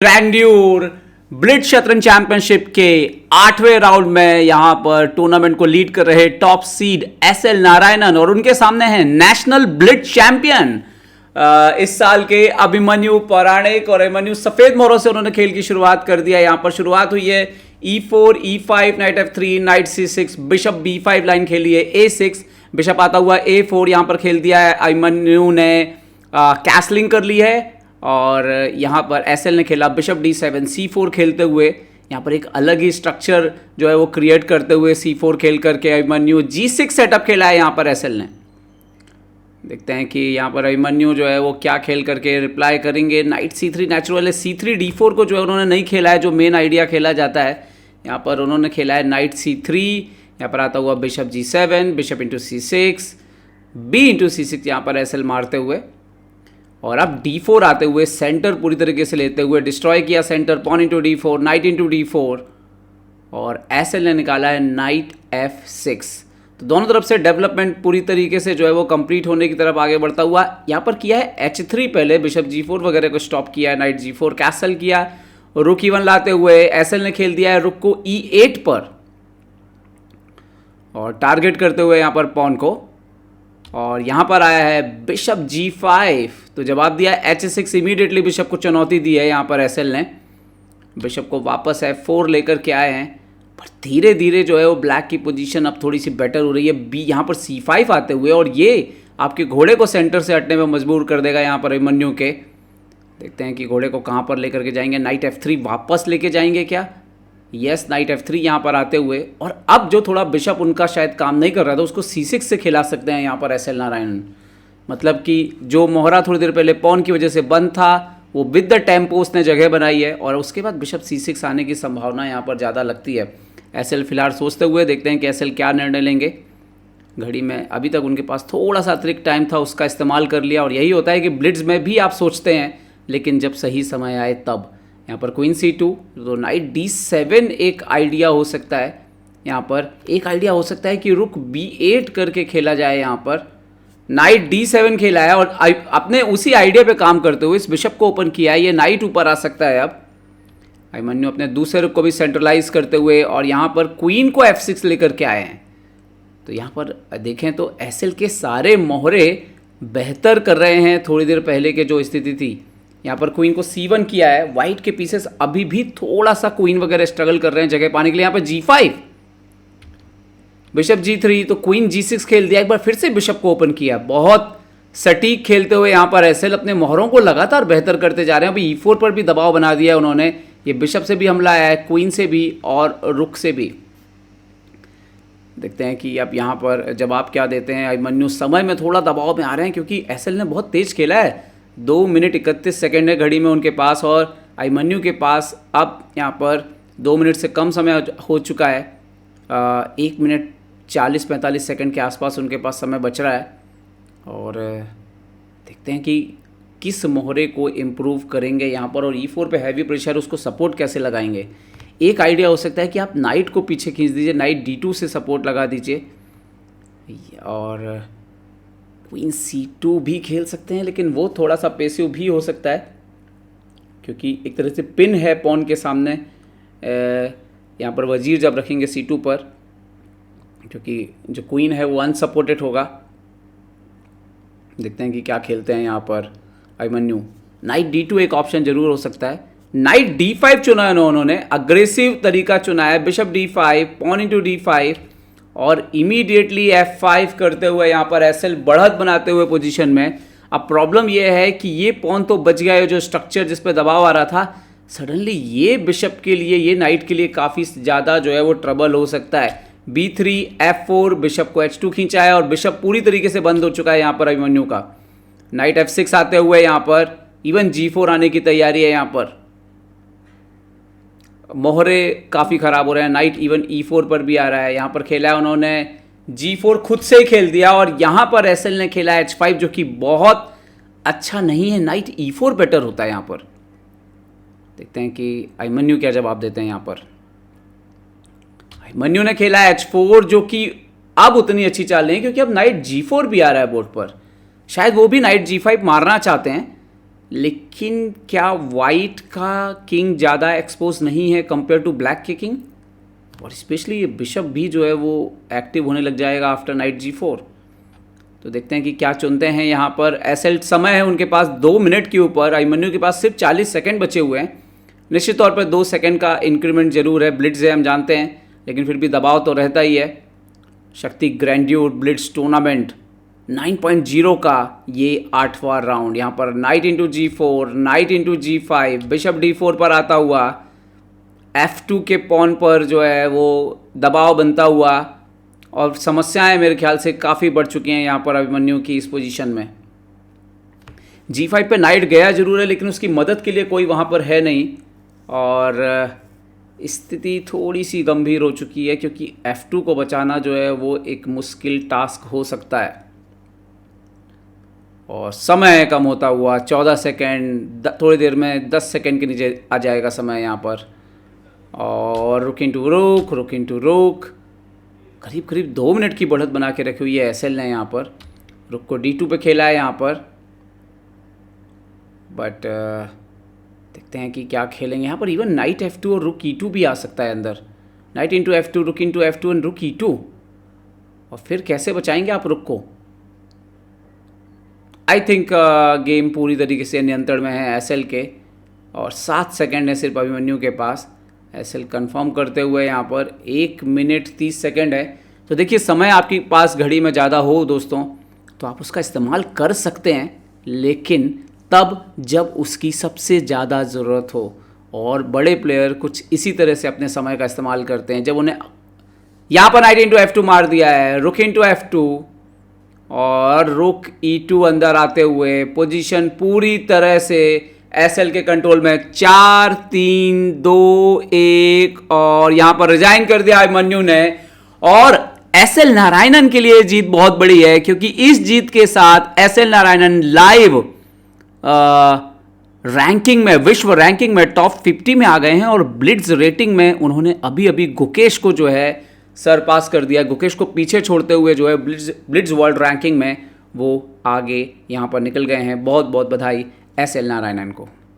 Grandeur blitz शतरंज championship के 8वें round में यहां पर टूर्नामेंट को लीड कर रहे टॉप सीड एसएल नारायणन और उनके सामने हैं नेशनल ब्लिट्ज चैंपियन इस साल के अभिमन्यु पौराणिक। और अभिमन्यु सफेद मोहरों से उन्होंने खेल की शुरुआत कर दिया। यहां पर शुरुआत हुई है E4, E5, night F3, night C6, bishop B5 line खेली है, A6, बिशप आता हुआ A4 यहां पर खेल दिया है। अभिमन्यु ने कैसलिंग कर ली है और यहाँ पर एसएल ने खेला बिशप D7, C4 खेलते हुए यहाँ पर एक अलग ही स्ट्रक्चर जो है वो क्रिएट करते हुए C4 खेल करके अभिमन्यु G6 सेटअप खेला है यहाँ पर एसएल ने। देखते हैं कि यहाँ पर अभिमन्यु जो है वो क्या खेल करके रिप्लाई करेंगे। नाइट C3 नेचुरल है, C3 D4 को जो है उन्होंने नहीं खेला है जो मेन आइडिया खेला जाता है। यहाँ पर उन्होंने खेला है नाइट C3, यहाँ पर आता हुआ bishop G7, bishop into C6, B into C6 यहाँ पर एसएल मारते हुए और अब D4 आते हुए सेंटर पूरी तरीके से लेते हुए डिस्ट्रॉय किया centre, pawn into D4, knight into D4 और एसएल ने निकाला है नाइट F6। तो दोनों तरफ से डेवलपमेंट पूरी तरीके से जो है वो कंप्लीट होने की तरफ आगे बढ़ता हुआ यहाँ पर किया है H3 पहले, बिशप G4 वगैरह को स्टॉप किया है, नाइट G4 कैसल किया, रुक E1 लाते हुए एसएल ने खेल दिया है रुक को E8 पर और टारगेट करते हुए यहाँ पर पॉन को। और यहाँ पर आया है बिशप G5, तो जवाब दिया H6, इमीडिएटली बिशप को चुनौती दी है यहाँ पर एसएल ने। बिशप को वापस F4 लेकर के आए हैं पर धीरे धीरे जो है वो ब्लैक की पोजीशन अब थोड़ी सी बेटर हो रही है। बी यहाँ पर C5 आते हुए और ये आपके घोड़े को सेंटर से हटने में मजबूर कर देगा यहाँ पर अभिमन्यु के। देखते हैं कि घोड़े को कहाँ पर लेकर के जाएंगे। नाइट F3 वापस लेके जाएंगे क्या? यस, नाइट F3 यहाँ पर आते हुए और अब जो थोड़ा बिशप उनका शायद काम नहीं कर रहा था उसको C6 से खिला सकते हैं यहाँ पर एसएल नारायणन। मतलब कि जो मोहरा थोड़ी देर पहले पॉन की वजह से बंद था वो विद द टेम्पो उसने जगह बनाई है और उसके बाद बिशप C6 आने की संभावना यहाँ पर ज़्यादा लगती है। एसएल फिलहाल सोचते हुए, देखते हैं कि एसएल क्या निर्णय लेंगे। घड़ी में अभी तक उनके पास थोड़ा सा अतिरिक्त टाइम था, उसका इस्तेमाल कर लिया और यही होता है कि ब्लिट्ज में भी आप सोचते हैं लेकिन जब सही समय आए तब। यहाँ पर क्वीन C2, तो नाइट D7 एक आइडिया हो सकता है। यहाँ पर एक आइडिया हो सकता है कि रुक B8 करके खेला जाए। यहाँ पर नाइट D7 खेला है और अपने उसी आइडिया पे काम करते हुए इस बिशप को ओपन किया है। ये नाइट ऊपर आ सकता है। अब अभिमन्यु अपने दूसरे रुख को भी सेंट्रलाइज करते हुए और यहाँ पर क्वीन को F6 लेकर के आए हैं। तो यहाँ पर देखें तो एसएल के सारे मोहरे बेहतर कर रहे हैं थोड़ी देर पहले के जो स्थिति थी। यहाँ पर क्वीन को C1 किया है। वाइट के पीसेस अभी भी थोड़ा सा क्वीन वगैरह स्ट्रगल कर रहे हैं जगह पाने के लिए। यहाँ पर G5, बिशप G3, तो क्वीन G6 खेल दिया। एक बार फिर से बिशप को ओपन किया। बहुत सटीक खेलते हुए यहाँ पर एसएल अपने मोहरों को लगातार बेहतर करते जा रहे हैं। अभी E4 पर भी दबाव बना दिया है उन्होंने। ये बिशप से भी हमला आया है, क्वीन से भी और रुक से भी। देखते हैं कि अब यहाँ पर जवाब क्या देते हैं। अभिमन्यु समय में थोड़ा दबाव में आ रहे हैं क्योंकि एसएल ने बहुत तेज खेला है। 2 मिनट 31 सेकेंड है घड़ी में उनके पास और अभिमन्यु के पास अब यहाँ पर 2 मिनट से कम समय हो चुका है। 1 मिनट 40-45 सेकेंड के आसपास उनके पास समय बच रहा है और देखते हैं कि किस मोहरे को इम्प्रूव करेंगे यहाँ पर और E4 पे हैवी प्रेशर, उसको सपोर्ट कैसे लगाएंगे। एक आइडिया हो सकता है कि आप नाइट को पीछे खींच दीजिए, नाइट D2 से सपोर्ट लगा दीजिए और क्वीन C2 भी खेल सकते हैं लेकिन वो थोड़ा सा पेसिव भी हो सकता है क्योंकि एक तरह से पिन है पॉन के सामने। यहाँ पर वजीर जब रखेंगे C2 पर क्योंकि जो क्वीन है वो अनसपोर्टेड होगा। देखते हैं कि क्या खेलते हैं यहाँ पर अभिमन्यु। नाइट D2 एक ऑप्शन जरूर हो सकता है। नाइट D5 चुना है उन्होंने, अग्रेसिव तरीका चुना है। Bishop D5, pawn into D5 और इमीडिएटली F5 करते हुए यहाँ पर एसएल बढ़त बनाते हुए पोजीशन में। अब प्रॉब्लम ये है कि ये पॉन तो बच गया है, जो स्ट्रक्चर जिस पे दबाव आ रहा था सडनली ये बिशप के लिए, ये नाइट के लिए काफ़ी ज़्यादा जो है वो ट्रबल हो सकता है। B3, F4, बिशप को H2 खींचा है और बिशप पूरी तरीके से बंद हो चुका है यहाँ पर अभिमन्यु का। नाइट F6 आते हुए यहाँ पर इवन G4 आने की तैयारी है। यहाँ पर मोहरे काफ़ी ख़राब हो रहे हैं। नाइट इवन E4 पर भी आ रहा है। यहाँ पर खेला है उन्होंने G4 खुद से ही खेल दिया और यहाँ पर एसएल ने खेला H5 जो कि बहुत अच्छा नहीं है। नाइट E4 बेटर होता है यहाँ पर। देखते हैं कि अभिमन्यु क्या जवाब देते हैं यहाँ पर। अभिमन्यु ने खेला H4 जो कि अब उतनी अच्छी चाल नहीं क्योंकि अब नाइट G4 भी आ रहा है बोर्ड पर। शायद वो भी नाइट G5 मारना चाहते हैं लेकिन क्या वाइट का किंग ज़्यादा एक्सपोज नहीं है कंपेयर टू ब्लैक के किंग? और स्पेशली ये बिशप भी जो है वो एक्टिव होने लग जाएगा आफ्टर नाइट G4। तो देखते हैं कि क्या चुनते हैं यहाँ पर। एसएल समय है उनके पास 2 मिनट के ऊपर, अभिमन्यु के पास सिर्फ 40 सेकंड बचे हुए हैं। निश्चित तौर पर 2 सेकंड का इंक्रीमेंट जरूर है, ब्लिट्ज है हम जानते हैं, लेकिन फिर भी दबाव तो रहता ही है। शक्ति ग्रैंड्यूर ब्लिट्ज टूर्नामेंट 9.0 का ये 8वां राउंड। यहाँ पर night into G4, night into G5, bishop D4 पर आता हुआ, F2 के पॉन पर जो है वो दबाव बनता हुआ, और समस्याएं मेरे ख्याल से काफ़ी बढ़ चुकी हैं यहाँ पर अभिमन्यु की इस पोजीशन में। G5 पे नाइट गया जरूर है, लेकिन उसकी मदद के लिए कोई वहाँ पर है नहीं, और स्थिति थोड़ी सी गंभीर हो चुकी है, क्योंकि F2 को बचाना जो है वो एक मुश्किल टास्क हो सकता है। और समय कम होता हुआ 14 सेकेंड, थोड़ी देर में 10 सेकेंड के नीचे आ जाएगा समय यहाँ पर। और रुक इंटू रुक, रुक इंटू रुक, करीब करीब 2 मिनट की बढ़त बना के रखी हुई है एसएल ने यहाँ पर। रुक को D2 पे खेला है यहाँ पर, बट देखते हैं कि क्या खेलेंगे यहाँ पर। इवन नाइट F2 और रुक E2 भी आ सकता है अंदर। नाइट इंटू F2, रुक इंटू F2 एंड रुक E2, और फिर कैसे बचाएंगे आप रुक को? आई थिंक गेम पूरी तरीके से नियंत्रण में है एसएल के, और 7 सेकेंड है सिर्फ अभिमन्यु के पास। एसएल कंफर्म करते हुए यहाँ पर 1 मिनट 30 सेकेंड है। तो देखिए, समय आपके पास घड़ी में ज़्यादा हो दोस्तों तो आप उसका इस्तेमाल कर सकते हैं, लेकिन तब जब उसकी सबसे ज़्यादा ज़रूरत हो। और बड़े प्लेयर कुछ इसी तरह से अपने समय का इस्तेमाल करते हैं, जब उन्हें यहाँ पर नाइट इंटू F2 मार दिया है, रुक इंटू F2 और रुक E2 अंदर आते हुए पोजीशन पूरी तरह से एसएल के कंट्रोल में। 4 3 2 1, और यहाँ पर रिजाइन कर दिया अभिमन्यु ने। और एसएल नारायणन के लिए जीत बहुत बड़ी है, क्योंकि इस जीत के साथ एसएल नारायणन लाइव रैंकिंग में, विश्व रैंकिंग में टॉप 50 में आ गए हैं, और ब्लिट्ज रेटिंग में उन्होंने अभी अभी गुकेश को जो है सरपास कर दिया। गुकेश को पीछे छोड़ते हुए जो है ब्लिट्ज वर्ल्ड रैंकिंग में वो आगे यहाँ पर निकल गए हैं। बहुत बहुत बधाई एसएल नारायणन को।